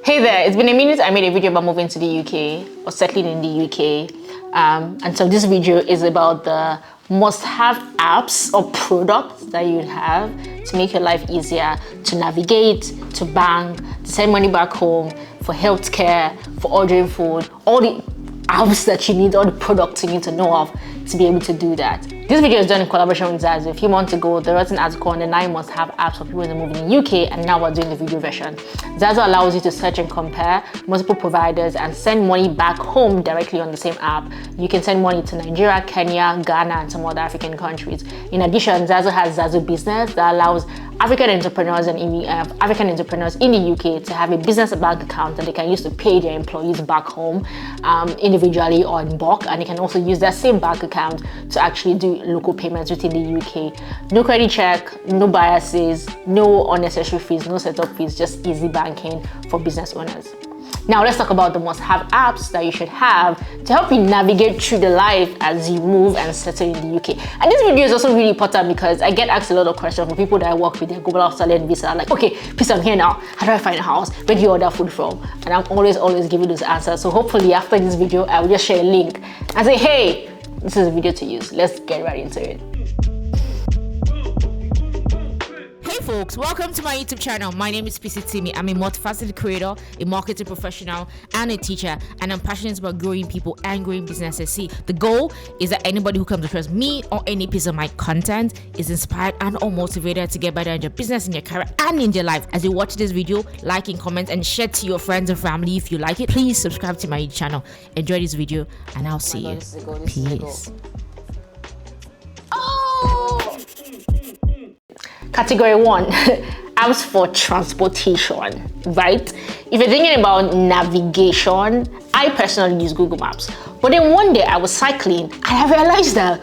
Hey there, it's been a minute. I made a video about moving to the UK or settling in the UK. And so this video is about the must-have apps or products that you'd have to make your life easier, to navigate, to bank, to send money back home, for healthcare, for ordering food, all the apps that you need, all the products you need to know of to be able to do that. This video is done in collaboration with Zazu. A few months ago, there was an article on the 9 must-have apps for people in the moving in the UK, and now we're doing the video version. Zazu allows you to search and compare multiple providers and send money back home directly on the same app. You can send money to Nigeria, Kenya, Ghana, and some other African countries. In addition, Zazu has Zazu Business that allows African entrepreneurs and African entrepreneurs in the UK to have a business bank account that they can use to pay their employees back home individually or in bulk, and they can also use that same bank account to actually do local payments within the UK. No credit check, no biases, no unnecessary fees, no setup fees, just easy banking for business owners. Now let's talk about the must-have apps that you should have to help you navigate through the life as you move and settle in the UK. And this video is also really important because I get asked a lot of questions from people that I work with, their global Australian visa, like, okay, please, I'm here now. How do I find a house? Where do you order food from? And I'm always giving those answers. So hopefully after this video, I will just share a link and say, hey, this is a video to use. Let's get right into it. Hey folks, welcome to my YouTube channel. My name is Itimi. I'm a multifaceted creator, a marketing professional, and a teacher, and I'm passionate about growing people and growing businesses. See, the goal is that anybody who comes across me or any piece of my content is inspired and or motivated to get better in your business, in your career, and in your life. As you watch this video, like and comment and share to your friends and family if you like it. Please subscribe to my YouTube channel. Enjoy this video, and I'll see you. Peace. Category 1, apps for transportation, right? If you're thinking about navigation, I personally use Google Maps. But then one day I was cycling and I realized that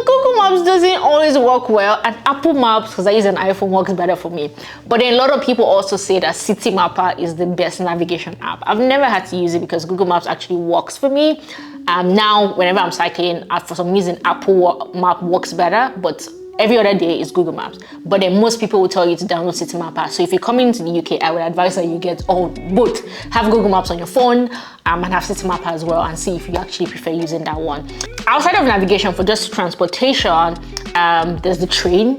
Google Maps doesn't always work well, and Apple Maps, because I use an iPhone, works better for me. But then a lot of people also say that City Mapper is the best navigation app. I've never had to use it because Google Maps actually works for me. Now, whenever I'm cycling, for some reason, Apple Map works better, but every other day is Google Maps. But then most people will tell you to download City Mapper. So if you're coming to the UK, I would advise that you get both. Have Google Maps on your phone and have City Mapper as well, and see if you actually prefer using that one. Outside of navigation, for just transportation, there's the train.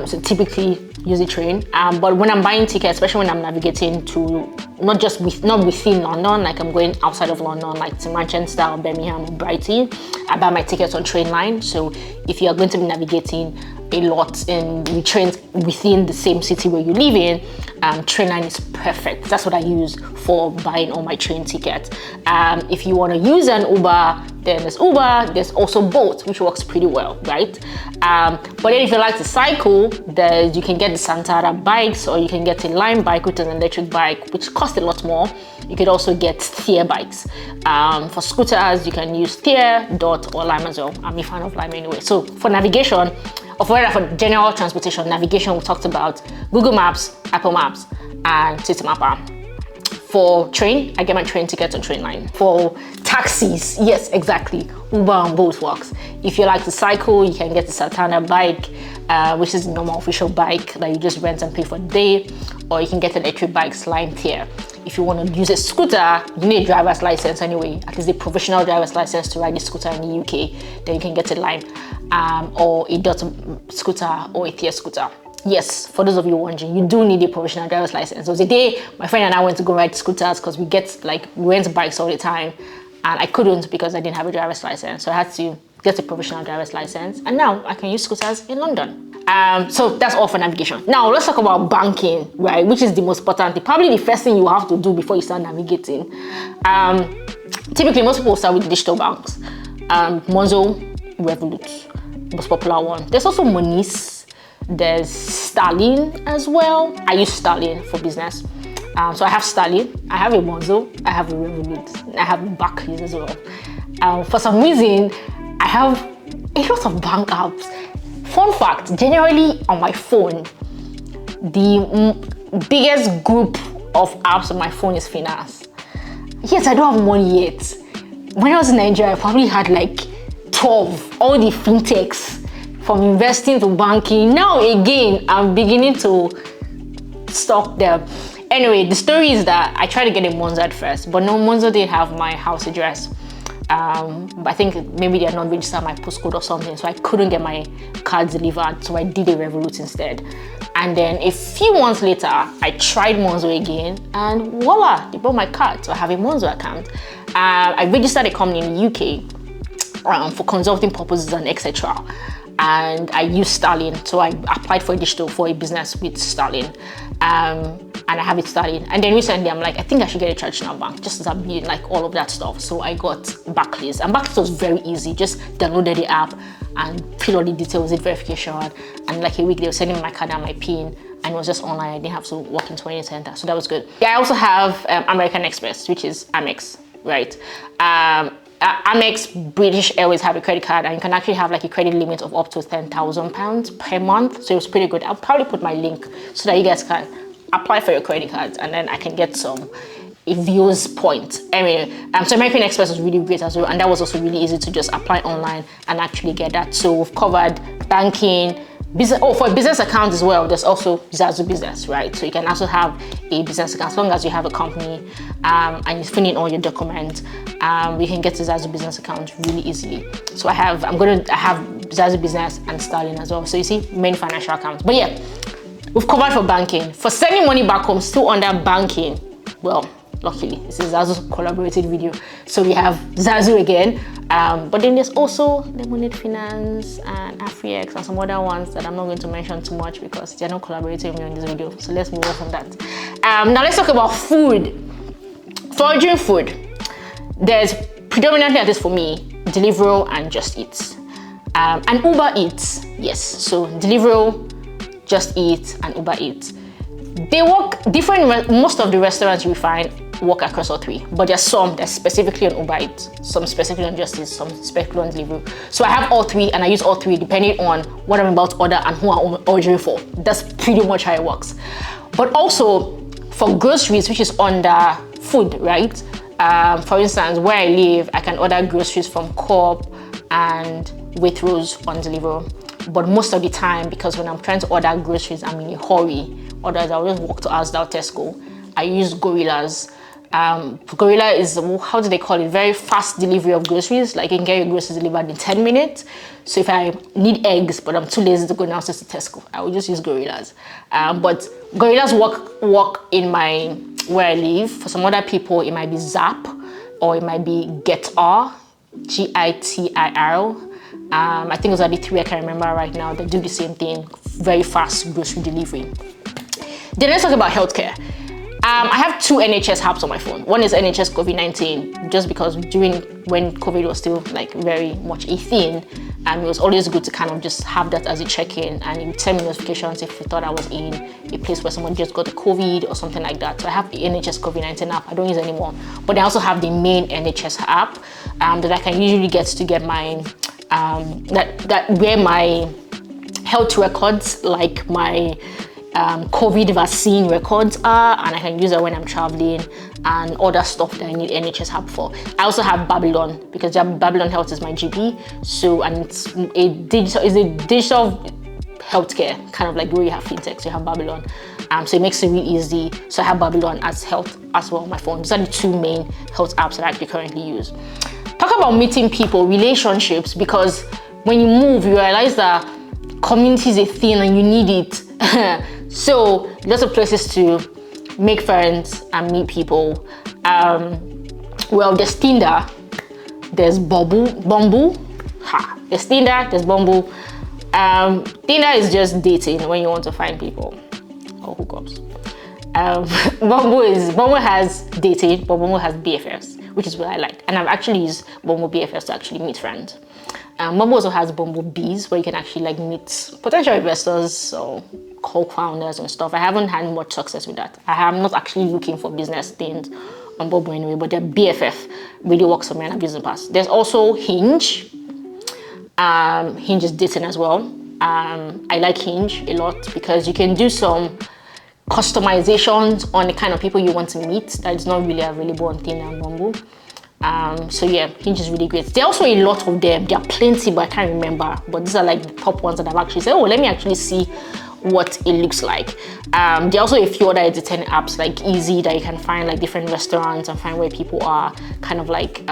So typically use the train. But when I'm buying tickets, especially when I'm navigating to not within London, like I'm going outside of London, like to Manchester or Birmingham or Brighton, I buy my tickets on train line. So if you're going to be navigating a lot in the trains within the same city where you live in, train line is perfect. That's what I use for buying all my train tickets. If you want to use an Uber, then there's Uber. There's also Bolt, which works pretty well, right? But then if you like to cycle, you can get the Santara bikes, or you can get a Lime bike, which is an electric bike, which costs a lot more. You could also get Steer bikes. For scooters, you can use Steer, Dot, or Lime as well. I'm a fan of Lime anyway. So for navigation, for general transportation, navigation, we talked about Google Maps, Apple Maps, and City Mapper. For train, I get my train tickets on train line. For taxis, yes, exactly, Uber and Bolt works. If you like to cycle, you can get the Santana bike, which is the normal official bike that you just rent and pay for the day, or you can get electric bikes, Lime Tier. If you want to use a scooter, you need a driver's license anyway, at least a professional driver's license to ride a scooter in the UK. Then you can get a Lime, or a Dot scooter, or a Tier scooter. Yes, for those of you wondering, you do need a professional driver's license. There was a day my friend and I went to go ride scooters because we rent bikes all the time, and I couldn't because I didn't have a driver's license. So I had to get a professional driver's license, and now I can use scooters in London. So that's all for navigation. Now let's talk about banking, right? Which is the most important thing, probably the first thing you have to do before you start navigating. Typically, most people start with digital banks. Monzo, Revolut, most popular one. There's also Monies. There's Starling as well. I use Starling for business. So I have Starling, I have a Monzo, I have a Revolut, I have Barclays as well. For some reason, I have a lot of bank apps. Fun fact, generally on my phone, the biggest group of apps on my phone is finance. Yes, I don't have money yet. When I was in Nigeria, I probably had like 12, all the fintechs, from investing to banking. Now again, I'm beginning to stock them. Anyway, the story is that I tried to get a Monzo at first, but no, Monzo didn't have my house address. But I think maybe they had not registered my postcode or something, so I couldn't get my cards delivered, so I did a Revolut instead. And then a few months later, I tried Monzo again, and voila, they bought my card, so I have a Monzo account. I registered a company in the UK for consulting purposes and etc. And I used Sterling, so I applied for a business with Sterling. And I have it started. And then recently I'm like, I think I should get a traditional bank just as I'm doing like all of that stuff. So I got Barclays, and Barclays was very easy. Just downloaded the app and fill all the details, did verification, and like a week they were sending me my card and my PIN, and it was just online. I didn't have to walk into any center, so that was good. Yeah, I also have American Express, which is Amex, right? Amex, British Airways have a credit card, and you can actually have like a credit limit of up to £10,000 per month. So it was pretty good. I'll probably put my link so that you guys can apply for your credit cards, and then I can get some views points. Anyway, so American Express was really great as well, and that was also really easy to just apply online and actually get that. So we've covered banking, business. Oh, for a business account as well, there's also Zazu Business, right? So you can also have a business account as long as you have a company and you fill in all your documents. We can get to Zazu Business account really easily. So I have Zazu Business and Sterling as well. So you see, many financial accounts. But yeah, we've covered for banking. For sending money back home, still under banking, well, luckily, this is Zazu's collaborated video. So we have Zazu again, but then there's also Lemonade Finance and AfriX and some other ones that I'm not going to mention too much because they're not collaborating with me in this video. So let's move on from that. Now let's talk about food. Foraging food. There's predominantly, at least for me, Deliveroo and Just Eat. And Uber Eats, yes. So Deliveroo, Just Eat, and Uber Eats. They work different. Most of the restaurants you find work across all three, but there's some that's specifically on Uber Eats, some specifically on Just Eat, some specifically on Deliveroo. So I have all three, and I use all three depending on what I'm about to order and who I'm ordering for. That's pretty much how it works. But also for groceries, which is under food, right? For instance, where I live, I can order groceries from Co-op and Waitrose on Deliveroo. But most of the time, because when I'm trying to order groceries, I'm in a hurry. Otherwise, I'll just walk to Asda, Tesco. I use Gorillas. Gorilla is, how do they call it? Very fast delivery of groceries. Like you can get your groceries delivered in 10 minutes. So if I need eggs, but I'm too lazy to go downstairs to Tesco, I will just use Gorillas. But Gorillas work in where I live. For some other people, it might be Zap, or it might be Getir, Gitir. I think those are the three I can remember right now that do the same thing, very fast grocery delivery. Then let's talk about healthcare. I have two NHS apps on my phone. One is NHS COVID-19, just because when COVID was still like very much a thing, it was always good to kind of just have that as a check-in, and it would send me notifications if you thought I was in a place where someone just got the COVID or something like that. So I have the NHS COVID-19 app. I don't use it anymore, but I also have the main NHS app that I can usually get my where my health records, like my COVID vaccine records are, and I can use it when I'm traveling and other stuff that I need NHS help for. I also have Babylon, because Babylon Health is my GP, so, and it's a digital healthcare, kind of like where you have fintech, so you have Babylon. So it makes it really easy. So I have Babylon as health as well on my phone. These are the two main health apps that I actually currently use. Talk about meeting people, relationships, because when you move, you realize that community is a thing and you need it. So lots of places to make friends and meet people. Well, there's Tinder, there's Bumble. There's Tinder, there's Bumble. Tinder is just dating when you want to find people or hookups. Bumble has dating, but Bumble has BFFs, which is what I like. And I've actually used Bumble BFFs to actually meet friends. Bumble also has Bumble Bees, where you can actually like meet potential investors or co-founders and stuff. I haven't had much success with that. I am not actually looking for business things on Bumble anyway, but their BFF really works for me and I've used in the past. There's also Hinge. Hinge is dating as well. I like Hinge a lot because you can do some customizations on the kind of people you want to meet that is not really available on Tinder and Bumble. So yeah, Hinge is really great. There are also a lot of them. There are plenty, but I can't remember. But these are like the top ones that I've actually said, oh, let me actually see what it looks like. There are also a few other editing apps like Easy that you can find like different restaurants and find where people are kind of like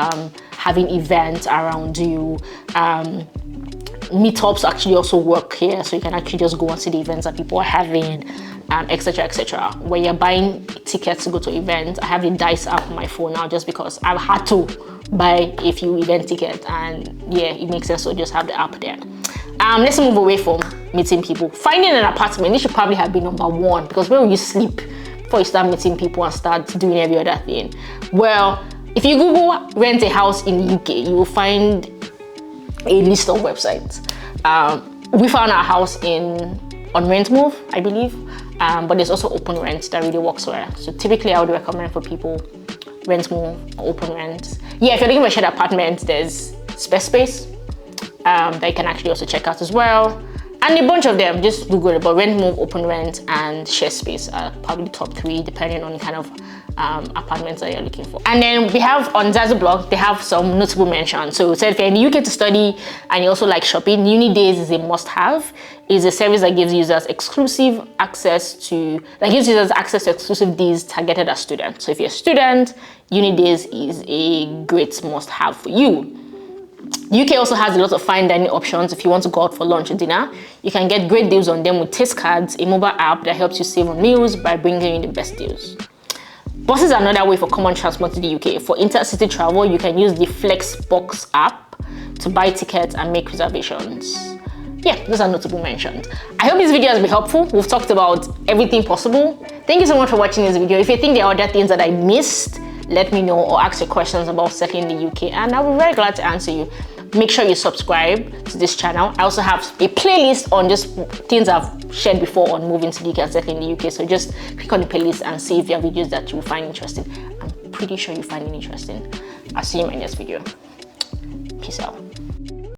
having events around you. Meetups actually also work here, so you can actually just go and see the events that people are having, etc, etc. When you're buying tickets to go to events, I have the Dice app on my phone now just because I've had to buy a few event tickets, and yeah, it makes sense to just have the app there. Let's move away from meeting people. Finding an apartment, this should probably have been number one, because where will you sleep before you start meeting people and start doing every other thing? Well, if you Google rent a house in the UK, you will find a list of websites. We found our house on Rentmove, I believe, but there's also Open Rent that really works well. So typically I would recommend for people Rentmove or Open Rent. Yeah, if you're looking for a shared apartment, there's Space that you can actually also check out as well. And a bunch of them, just Google it, but Rentmove, Open Rent, and ShareSpace are probably the top 3, depending on the kind of apartments that you're looking for. And then we have on Zazzle blog, they have some notable mentions. So if you're in the UK to study and you also like shopping, Uni Days is a must-have. It's a service that gives users access to exclusive deals targeted at students. So if you're a student, Uni Days is a great must-have for you. UK also has a lot of fine dining options. If you want to go out for lunch or dinner, you can get great deals on them with Taste Cards, a mobile app that helps you save on meals by bringing you the best deals. Buses are another way for common transport to the UK. For intercity travel, you can use the Flexbox app to buy tickets and make reservations. Yeah, those are notable mentions. I hope this video has been helpful. We've talked about everything possible. Thank you so much for watching this video. If you think there are other things that I missed, let me know, or ask your questions about settling in the UK, and I'll be very glad to answer you. Make sure you subscribe to this channel. I also have a playlist on just things I've shared before on moving to the UK and settling in the UK. So just click on the playlist and see if there are videos that you find interesting. I'm pretty sure you find it interesting. I'll see you in my next video. Peace out.